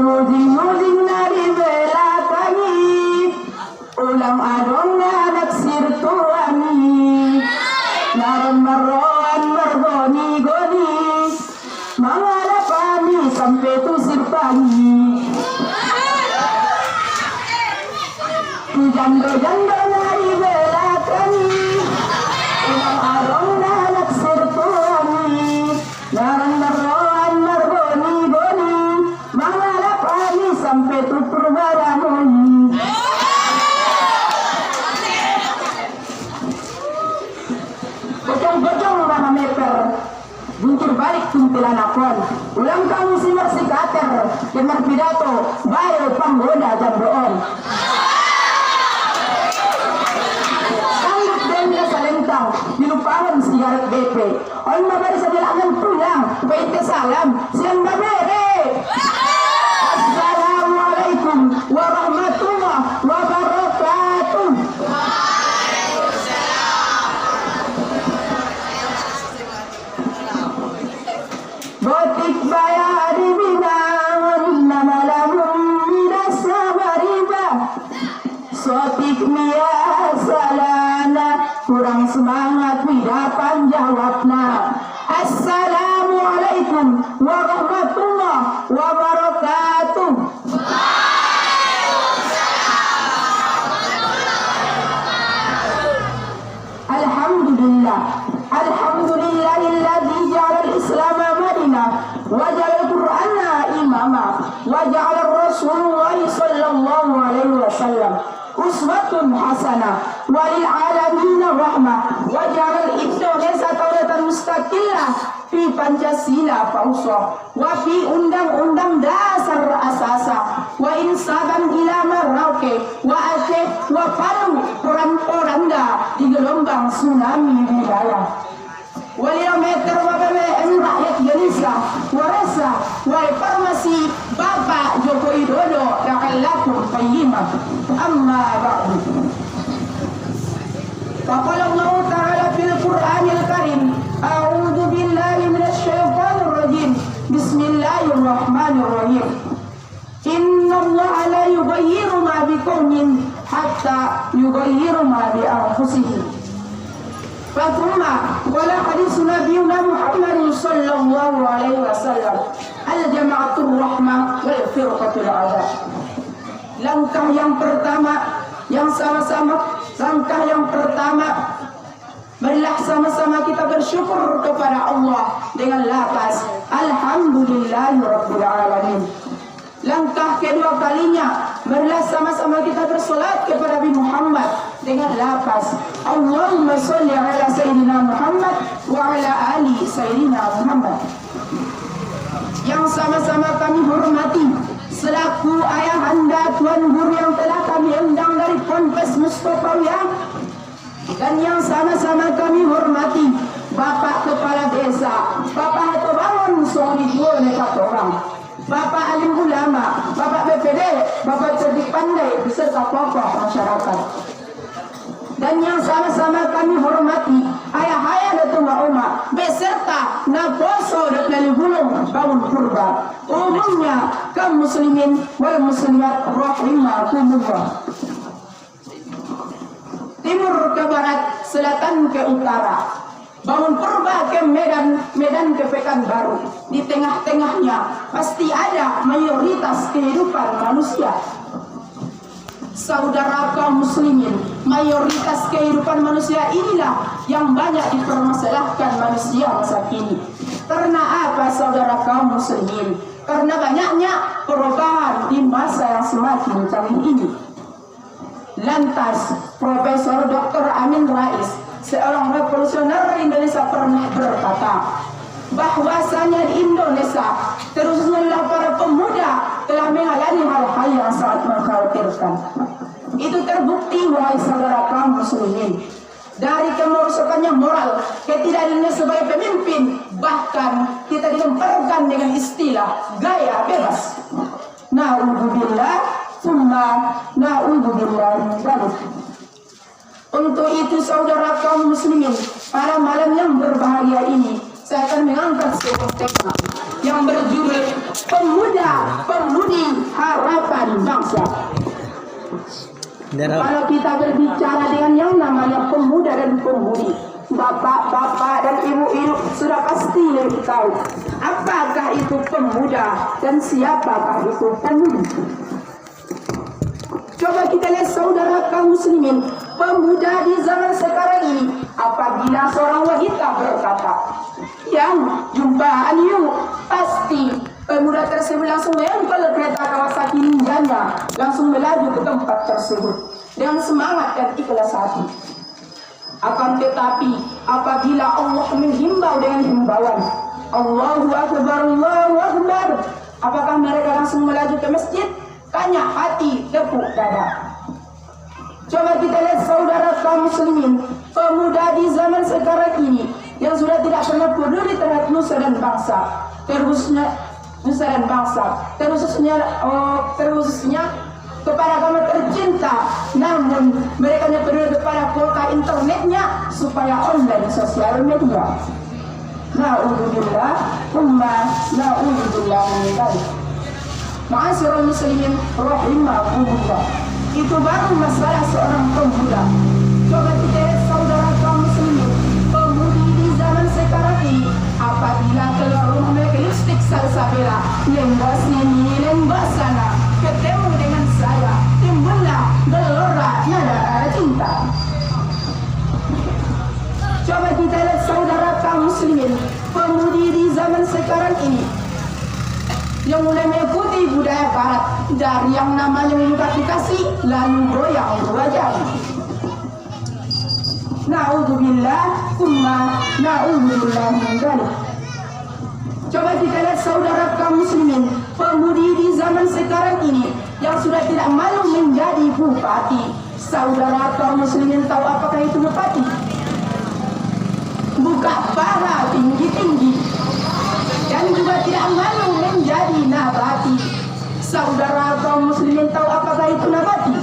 muding-muding na ribelakangi, ulang adong na nagsirtuani, naron maroan margoni-goni, mga lapani sampai tu sirpani. Jando-jando na ribelakangi, ulang adong na nagsirtuani, naron maroan margoni-goni, mga lapani sampai tu perbaramoni. Bojong-bojong mga meter, buncur balik kuntilanakon, ulang kamu sinar si kater, yang pidato, bayo panggoda jam doon. Sanggup din sa lentang, dilupahan si Garut BP, on mabari sa bilangan pulang, paite salam, siyang babere. Assalamualaikum warahmatullahi wabarakatuh. Botik bayari binangon namalamun midasa bariba, sotik mia salana kurang semangat widapan jawabna. Assalamualaikum warahmatullahi wabarakatuh. Alhamdulillah, alhamdulillahilladzi ja'ala al-islam madinah wa ja'ala al-qur'ana imama wa ja'ala ar-rasulullah sallallahu alaihi wasallam uswatun hasanah wa lil alamin rahmah wa ja'ala al-Indonesia dawlatan mustaqillah fi Pancasila pausah wa fi undang-undang dasar asasa wa insaban ila Merauke wa Aceh wa Palu Poranda di gelombang tsunami wilayah walimeter wabame rakyat Indonesia warasa wa farmasi Bapak Joko Widodo lakallakum qayyimah amma ba'du. Faqala Allah ta'ala fil Qur'anil Karim a'udzu billahi minasy syaithanir rajim bismillahirrahmanirrahim inna Allah la yughayyiru ma biqaumin hatta yughayyiru ma bi anfusihim. Fathumma wala hadis nabiyuna Muhammad sallallahu alaihi wasallam al-jama'atur rahmah wal firqatul adab. Langkah yang pertama yang langkah yang pertama, marilah sama-sama kita bersyukur kepada Allah dengan lafaz alhamdulillahirabbil alamin. Langkah kedua kalinya, marilah sama-sama kita bersolat kepada Nabi Muhammad dengan lafaz Allahumma sholli ala sayyidina Muhammad wa ala ali sayyidina Muhammad. Yang sama-sama kami hormati selaku ayahanda Tuan Guru yang telah kami undang dari Ponpes Mustofawiyah, dan yang sama-sama kami hormati Bapak Kepala Desa, Bapak Hatobangun Songri Jual orang, Bapak Alim Ulama, Bapak BPD, Bapak Cerdik Pandai, beserta tokoh masyarakat. Dan yang sama-sama kami hormati ayah-ayah Datuk Oma beserta Naposo dan Nalibulung Bangun Purba, umumnya kaum muslimin wal muslimat rahimakumullah. Timur ke barat, selatan ke utara, Bangun Purba ke Medan, Medan ke Pekanbaru. Di tengah-tengahnya pasti ada mayoritas kehidupan manusia. Saudara kaum muslimin, mayoritas kehidupan manusia inilah yang banyak dipermasalahkan manusia masa kini. Karena apa saudara kaum muslimin? Karena banyaknya perubahan di masa yang semakin canggih ini. Lantas Profesor Dr. Amin Rais, seorang revolusioner Indonesia, pernah berkata bahwasanya di Indonesia terusnya para pemuda telah mengalami hal-hal yang sangat mengkhawatirkan. Itu terbukti wahai saudara kaum muslimin, dari kemerosokannya moral, ketidakadilannya sebagai pemimpin, bahkan kita dilemparkan dengan istilah gaya bebas. Na'udzubillah, summa na'udzubillah. Untuk itu saudara kaum muslimin, pada malam yang berbahagia ini saya akan mengangkat sebuah tema yang berjudul Pemuda Pemudi berbicara dengan yang namanya pemuda dan pemudi. Bapak-bapak dan ibu-ibu sudah pasti lebih tahu apakah itu pemuda dan siapakah itu pemudi. Coba kita lihat saudara kaum muslimin, pemuda di zaman sekarang ini, apabila seorang wanita berkata, yang jumpaan yuk, pasti pemuda tersebut langsung menempel kereta Kawasaki Ninjanya, langsung melaju ke tempat tersebut dengan semangat dan ikhlas hati. Akan tetapi apabila Allah menghimbau dengan himbauan Allahu Akbar, Allahu Akbar, apakah mereka langsung melaju ke masjid? Tanya hati, tepuk dada. Coba kita lihat saudara kaum muslimin, pemuda di zaman sekarang ini yang sudah tidak pernah peduli terhadap nusa dan bangsa, terkhususnya nusa dan bangsa, terkhususnya kepada agama tercinta, namun mereka hanya peduli kepada kuota internetnya supaya online sosial media. Na'udzubillah, na'udzubillah min dzalik. Ma'asyiral muslimin rahimakumullah. Itu baru masalah seorang pemuda. Coba kita lihat saudara kaum muslimin, pemudi di zaman sekarang ini, apabila keluar rumah mereka lipstick salsabila, lembah sini, lembah sana, ketemu dengan saya, timbullah gelora nada cinta. Coba kita lihat saudara kaum muslimin, pemudi di zaman sekarang ini yang mulai mengikuti budaya barat, dari yang namanya membuka aplikasi lalu goyang wajah. Na'udzubillah, na'udzubillah min dzalik. Coba kita lihat saudara kaum muslimin, pemudi di zaman sekarang ini yang sudah tidak malu menjadi bupati. Saudara kaum muslimin tahu apakah itu bupati? Buka paha tinggi-tinggi dan juga tidak malu menjadi nabati. Saudara kaum muslimin tahu apakah itu nabati?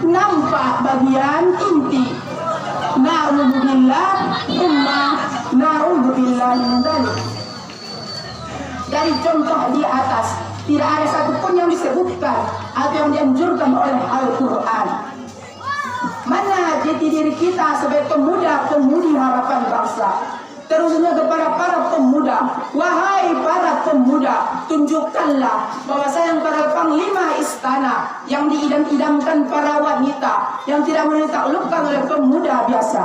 Nampak bagian inti. Na'udzubillah, na'udzubillah min dzalik. Dari contoh di atas, tidak ada satupun yang disebutkan atau yang dianjurkan oleh Al-Quran. Mana jati diri kita sebagai pemuda-pemudi harapan bangsa? Terusnya kepada para pemuda, wahai para pemuda, tunjukkanlah bahwa saya para panglima istana yang diidam-idamkan para wanita yang tidak boleh ditaklukkan oleh pemuda biasa.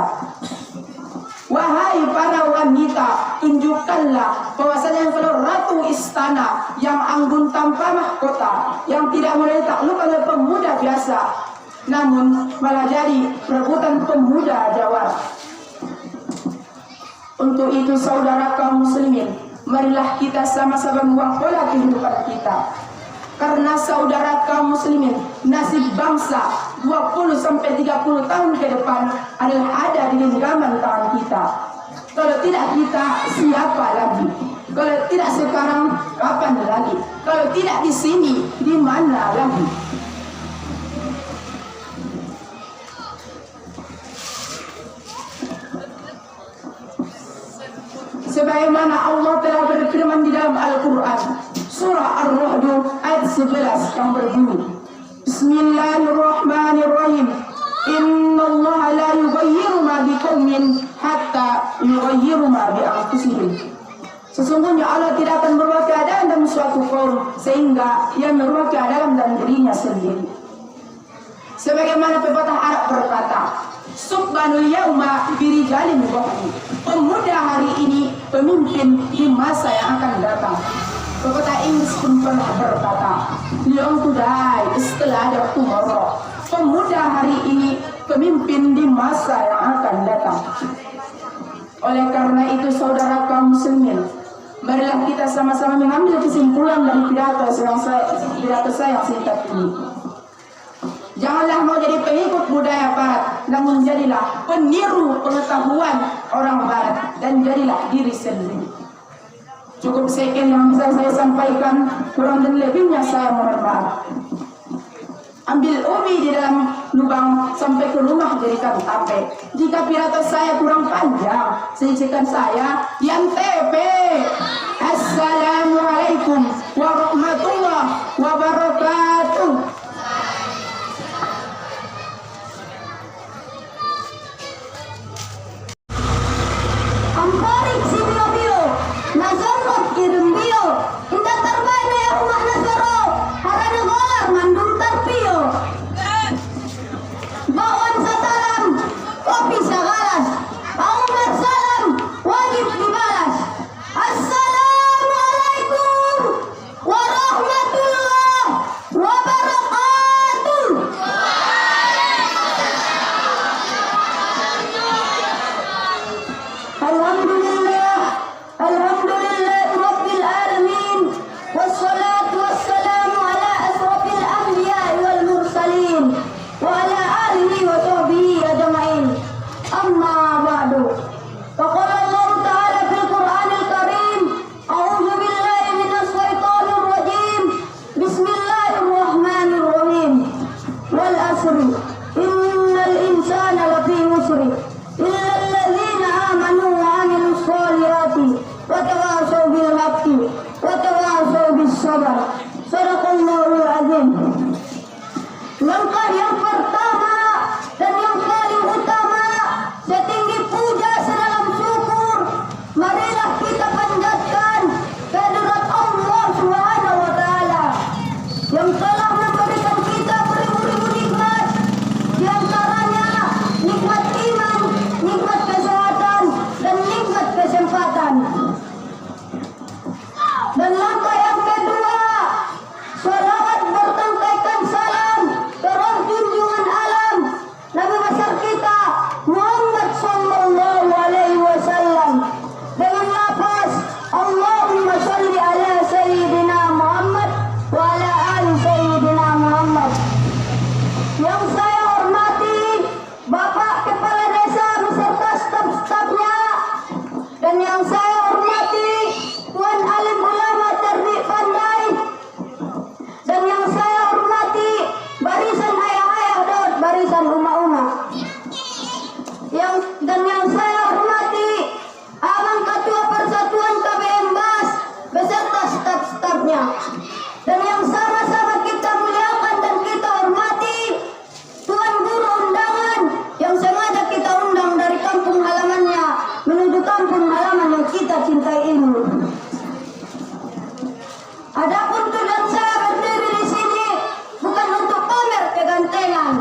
Wahai para wanita, tunjukkanlah bahwasanya kalau ratu istana yang anggun tanpa mahkota, yang tidak boleh ditaklukkan oleh pemuda biasa, namun malah jadi rebutan pemuda jawab. Untuk itu saudara kaum muslimin, marilah kita sama-sama membuang pola kehidupan kita. Karena saudara kaum muslimin, nasib bangsa 20-30 tahun ke depan adalah ada di genggaman tangan kita. Kalau tidak kita, siapa lagi? Kalau tidak sekarang, kapan lagi? Kalau tidak di sini, di mana lagi? Sebagaimana Allah telah berfirman di dalam Al-Quran, surah Ar-Ra'd ayat 11 yang berbunyi, Bismillahirrahmanirrahim. Innallaha la yughayyiru ma biqaumin hatta yughayyiru ma bi anfusihim. Sesungguhnya Allah tidak akan merubah keadaan dalam suatu kaum sehingga ia merubah keadaan dalam dirinya sendiri. Sebagaimana pepatah Arab berkata, Subhanul yauma birijalin wahdi. Pemuda hari ini pemimpin di masa yang akan datang. Pepatah Inggris pun pernah berkata, Young today, setelah ada tomorrow. Pemuda hari ini pemimpin di masa yang akan datang. Oleh karena itu saudara kaum muslimin, marilah kita sama-sama mengambil kesimpulan dari pidato saya yang singkat ini. Janganlah mau jadi pengikut budaya barat, namun jadilah peniru pengetahuan orang barat dan jadilah diri sendiri. Cukup sekian yang bisa saya sampaikan, kurang dan lebihnya saya mohon maaf. Ambil ubi di dalam lubang sampai ke rumah jadikan tape. Jika pidato saya kurang panjang, sisihkan saya yang tepe. Assalamualaikum warahmatullahi wabarakatuh. sabri illal ladzina amanu wa 'amilus sholihati wa tawashaw bil haqqi wa tawashaw bis sabr. Shadaqallahul azim. Langkah yang pertama dan yang paling utama, setinggi puja sedalam syukur, marilah kita panjatkan kehadirat Allah Subhanahu wa taala yang telah memberikan kita beribu-ribu nikmat, di antaranya nikmat iman, nikmat kesehatan, dan nikmat kesempatan. Dan langkah yang kedua, salawat bertangkaikan salam terhadap junjungan alam Nabi besar kita Muhammad sallallahu alaihi wasallam dengan lafaz Allahumma shalli ala sayyidina Muhammad wa ala ali sayyidina Muhammad. Yang saya hormati Bapak Kepala Desa beserta staf-stafnya, dan yang saya hormati Tuan Alim Ulama Cerdik Pandai, dan yang saya hormati barisan ayah-ayah Daud, barisan uma-uma, dan yang saya hormati Abang Ketua Persatuan KBM Bas beserta staf-stafnya, dan yang sama-sama kita muliakan dan kita hormati Tuan Guru undangan yang sengaja kita undang dari kampung halamannya menuju kampung halaman yang kita cintai ini. Adapun tujuan saya berdiri di sini bukan untuk pamer kegantengan,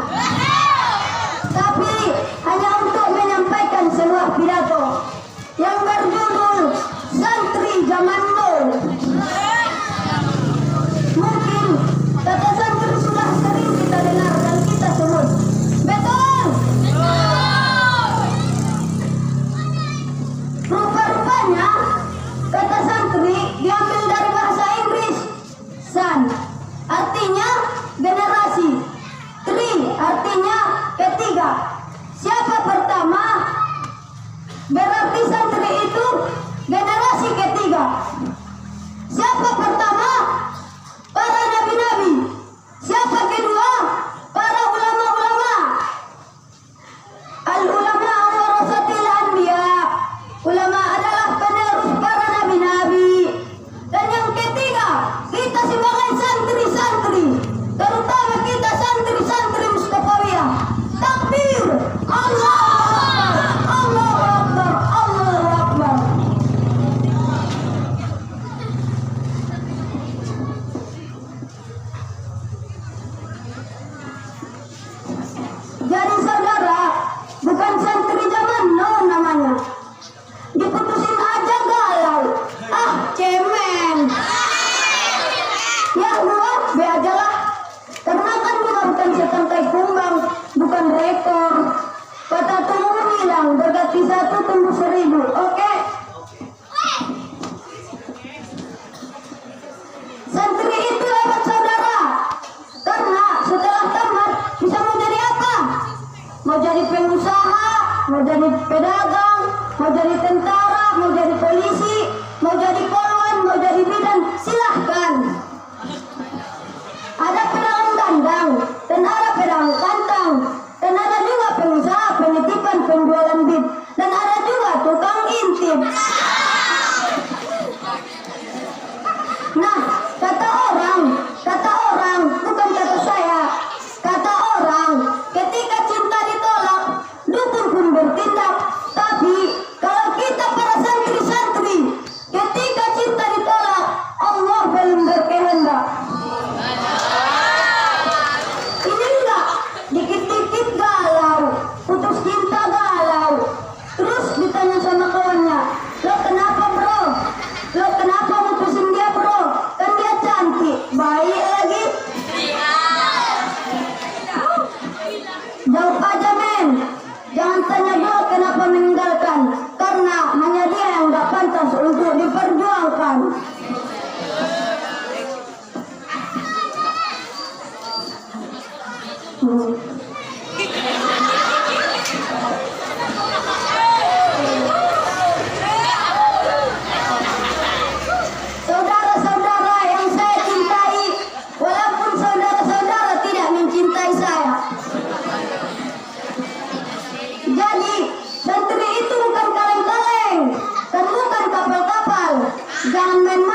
tapi hanya untuk menyampaikan sebuah pidato yang berjudul Santri Zaman Now. Mungkin kata santri sudah sering kita dengar dan kita sebut. Betul? Rupa-rupanya kata santri diambil dari bahasa Inggris. San artinya generasi, tri artinya ketiga. Siapa pertama? Berarti santri itu generasi ketiga. Siapa pertama? Para nabi-nabi. Siapa kedua? Para ulama-ulama. Al-ulama warasatil anbiya. Ulama adalah penerus para nabi-nabi. Dan yang ketiga, kita sebagai santri-santri, terutama kita santri-santri Mustafawiyah. Takbir! Allah Akbar! Allahu Akbar! Allahu Akbar! Jadi saudara, bukan santri zaman now namanya. Diputusin aja galau. Ah, cemen. Ya gua, be aja lah. Karena kan juga bukan setangkai kumbang, bukan rekor. Kata tumbuh bilang, berganti satu tumbuh 1000. Oke? Santri itu hebat saudara. Karena setelah tamat bisa mau jadi apa? Mau jadi pengusaha, mau jadi pedagang, mau jadi tentara, mau jadi polisi, mau jadi polwan, mau jadi bidan, silahkan. Ada pedagang dandang, dan ada pedagang kantang, dan ada juga pengusaha penitipan penjualan bib, dan ada juga tukang intip. Nah, kata orang, bukan kata saya. Kata orang, ketika cinta ditolak, dukun pun bertindak. Tapi kalau kita para santri-santri, ketika cinta ditolak, Allah belum berkehendak. Ini enggak, dikit-dikit galau, putus cinta galau. Terus ditanya sama kawannya, lo kenapa bro? Lo kenapa mutusin dia bro? Kan dia cantik, baik lagi. Jawab aja men, jangan tanya gue kenapa meninggalkan, karena hanya dia yang gak pantas untuk diperjuangkan. Saudara-saudara yang saya cintai, walaupun saudara-saudara tidak mencintai saya, jadi jangan main